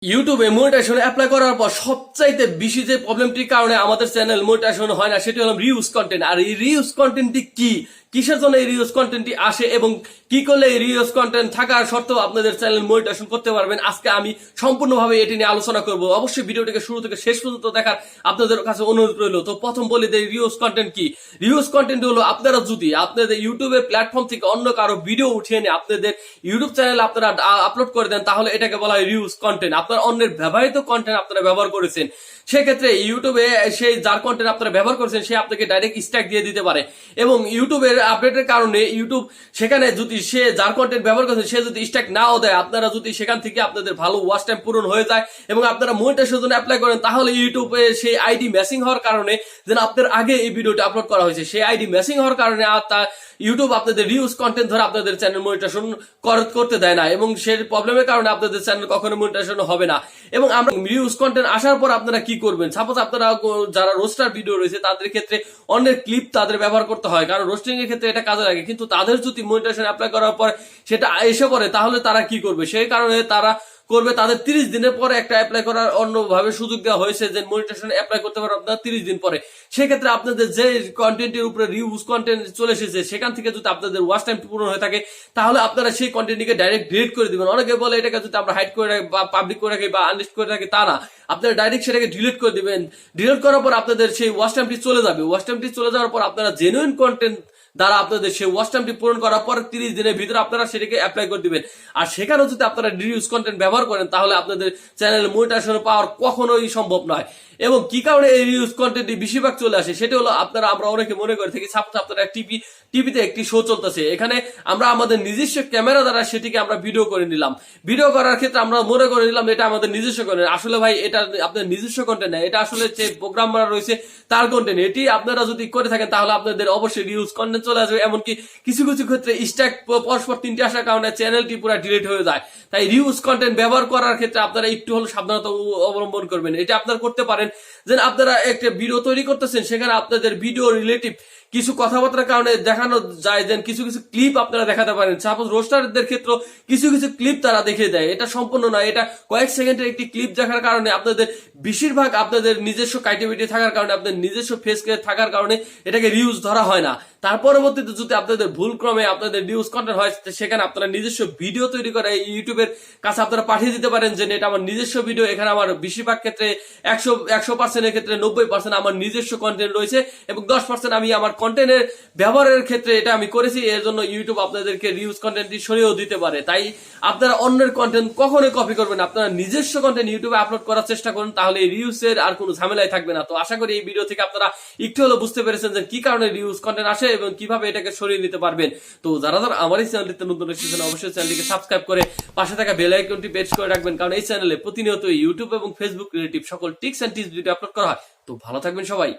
ইউটিউবে monetization apply করার পর সবচাইতে বেশি যে প্রবলেমটির কারণে আমাদের চ্যানেল মনিটাইজেশন হয় না সেটি হলো রিউজ কন্টেন্ট। আর এই রিউজ কন্টেন্টটি কি, কিসের জন্য এই রিউজ কন্টেন্টটি আসে এবং কি করলে এই রিউজ কন্টেন্ট থাকার সত্ত্বেও আপনাদের চ্যানেল মনিটাইজেশন করতে পারবেন, আজকে আমি সম্পূর্ণভাবে এটি নিয়ে আলোচনা করব। অবশ্যই ভিডিওটিকে শুরু থেকে শেষ পর্যন্ত দেখার আপনাদের কাছে অনুরোধ রইল। তো প্রথম বলি যে রিউজ কন্টেন্ট কি। রিউজ কন্টেন্ট হলো আপনারা যদি আপনাদের ইউটিউবের প্ল্যাটফর্ম থেকে অন্য কারো ভিডিও উঠিয়ে নিয়ে আপনাদের ইউটিউব চ্যানেলে আপনারা আপলোড করে দেন, তাহলে এটাকে বলা হয় রিউজ কন্টেন্ট। আপনারা অন্যের ব্যবহৃত কন্টেন্ট আপনারা ব্যবহার করেছেন, সেক্ষেত্রে ইউটিউবে সেই যার কন্টেন্ট আপনারা ব্যবহার করেছেন সে আপনাকে ডাইরেক্ট স্ট্রাইক দিয়ে দিতে পারে। এবং ইউটিউবের আপডেটের কারণে ইউটিউব সেখানে যদি সে যার কন্টেন্ট ব্যবহার করেছেন সে যদি স্ট্রাইক নাও দেয়, আপনারা যদি সেখান থেকে আপনাদের ভালো ওয়াচ টাইম পূরণ হয়ে যায় এবং আপনারা মনিটাইজেশনের জন্য অ্যাপ্লাই করেন, তাহলে ইউটিউবে সেই আইডি ম্যাচিং হওয়ার কারণে যেন আপনার আগে এই ভিডিওটি আপলোড করা হয়েছে সেই আইডি ম্যাচিং হওয়ার কারণে ইউটিউব আপনাদের রিউজ কন্টেন্ট ধরে আপনাদের চ্যানেল মনিটাইজেশন করতে দেয় না এবং সেই প্রবলেমের কারণে আপনাদের চ্যানেল কখনো মনিটাইজেশন হবে না। এবং আমরা রিউজ কন্টেন্ট আসার পর আপনারা কি করবেন, সাপোজ আপনারা যারা রোস্টার ভিডিও রয়েছে তাদের ক্ষেত্রে অন্যের ক্লিপ তাদের ব্যবহার করতে হয়, কারণ রোস্টিং এর ক্ষেত্রে এটা কাজে লাগে। কিন্তু তাদের যদি মনিটাইজেশন অ্যাপ্লাই করার পর সেটা এসে পড়ে, তাহলে তারা কি করবে, সেই কারণে তারা করবে তাদের 30 দিনের পরে একটা অ্যাপ্লাই করার অন্যভাবে সুযোগ দেওয়া হয়েছে যে মনিটাইজেশন অ্যাপ্লাই করতে পারবে আপনারা 30 দিন পরে। সেক্ষেত্রে আপনাদের যে কন্টেন্টের উপরে রিউজ কন্টেন্ট চলে এসেছে সেখান থেকে যদি আপনাদের ওয়াচ টাইম পূরণ হয়ে থাকে, তাহলে আপনারা সেই কন্টেন্টটিকে ডাইরেক্ট ডিলিট করে দিবেন। অনেকে বলে এটাকে যদি আমরা হাইড করে রাখি বা পাবলিক করে রাখি বা আনলিস্ট করে রাখি, তা না, আপনারা ডাইরেক্ট সেটাকে ডিলিট করে দিবেন। ডিলিট করার পর আপনাদের সেই ওয়াচ টাইমটি চলে যাবে। ওয়াচ টাইমটি চলে যাওয়ার পর আপনারা জেনুইন কন্টেন্ট দ্বারা আপনাদের সেই ওয়াচ টাইমটি পূরণ করার পর 30 দিনের ভিতরে আপনারা সেটাকে অ্যাপ্লাই করে দিবেন। আর সেখানেও যদি আপনারা রিউজ কন্টেন্ট ব্যবহার করেন, তাহলে আপনাদের চ্যানেল মনিটাইজেশন পাওয়ার কখনোই সম্ভব নয়। এবং কি কারণে এই রিউজ কন্টেন্টটি বেশিরভাগ চলে আসে সেটা হলো আমরা অনেকে মনে করে থাকি সাপোজ আপনারা টিভিতে একটি শো চলতেছে, এখানে আমরা আমাদের নিজস্ব ক্যামেরা দ্বারা সেটিকে আমরা ভিডিও করে নিলাম। ভিডিও করার ক্ষেত্রে আমরা মনে করে নিলাম এটা আমাদের নিজস্ব কন্টেন্ট। আসলে ভাই এটা আপনাদের নিজস্ব কন্টেন্ট না, এটা আসলে যে প্রোগ্রামার রয়েছে তার কন্টেন্ট। এটি আপনারা যদি করে থাকেন তাহলে আপনাদের অবশ্যই রিউজ কন্টেন্ট চলে আসবে। এমনকি কিছু কিছু ক্ষেত্রে স্ট্রাইক পরস্পর 3টে আসার কারণে চ্যানেলটি পুরো ডিলিট হয়ে যায়। তাই রিউজ কন্টেন্ট ব্যবহার করার ক্ষেত্রে আপনারা একটু হলো সাবধানতা অবলম্বন করবেন। এটা আপনারা করতে পারেন যে আপনারা একটা ভিডিও তৈরি করতেছেন, সেখানে আপনাদের ভিডিও রিলেটিভ কিছু কথাবার্তার কারণে দেখানো যায়, দেন কিছু কিছু ক্লিপ আপনারা দেখাতে পারেন। সাপোজ রোস্টারদের ক্ষেত্রে কিছু কিছু ক্লিপ তারা দেখিয়ে দেয়, এটা সম্পূর্ণ নয়, এটা কয়েক সেকেন্ডের একটি ক্লিপ দেখার কারণে আপনাদের বেশিরভাগ আপনাদের নিজস্ব ক্রাইটেরিয়া থাকার কারণে আপনাদের নিজস্ব ফেস থাকার কারণে এটাকে রিউজ ধরা হয় না। তার পরবর্তীতে যদি আপনাদের ভুল ক্রমে আপনাদের রিউজ কন্টেন্ট হয়, সেখানে আপনারা নিজস্ব ভিডিও তৈরি করে ইউটিউবের কাছে আপনারা পাঠিয়ে দিতে পারেন যে এটা আমার নিজস্ব ভিডিও, এখানে আমার বেশিরভাগ ক্ষেত্রে 100% এর ক্ষেত্রে 90% আমার নিজস্ব কন্টেন্ট রয়েছে এবং 10% আমি আমার কন্টেন্টের ব্যবহারের ক্ষেত্রে এটা আমি করেছি, এর জন্য ইউটিউব আপনাদেরকে রিউজ কন্টেন্টটি সরিয়েও দিতে পারে। তাই আপনারা অন্যের কন্টেন্ট কখনোই কপি করবেন, আপনারা নিজস্ব কন্টেন্ট ইউটিউবে আপলোড করার চেষ্টা করুন, তাহলে এই রিউজের আর কোনো ঝামেলাই থাকবে না। তো আশা করি এই ভিডিও থেকে আপনারা একটু হলেও বুঝতে পেরেছেন যে কি কারণে রিউজ কন্টেন্ট আসে এবং কিভাবে এটাকে সরিয়ে নিতে পারবেন। তো যারা আমার এই চ্যানেলটিতে নতুন এসেছেন অবশ্যই চ্যানেলটিকে সাবস্ক্রাইব করে পাশে থাকা বেল আইকনটি প্রেস করে রাখবেন, কারণ এই চ্যানেলে প্রতিনিয়ত ইউটিউব এবং ফেসবুক রিলেটিভ সকল tips and tips video upload করা হয়। তো ভালো থাকবেন সবাই।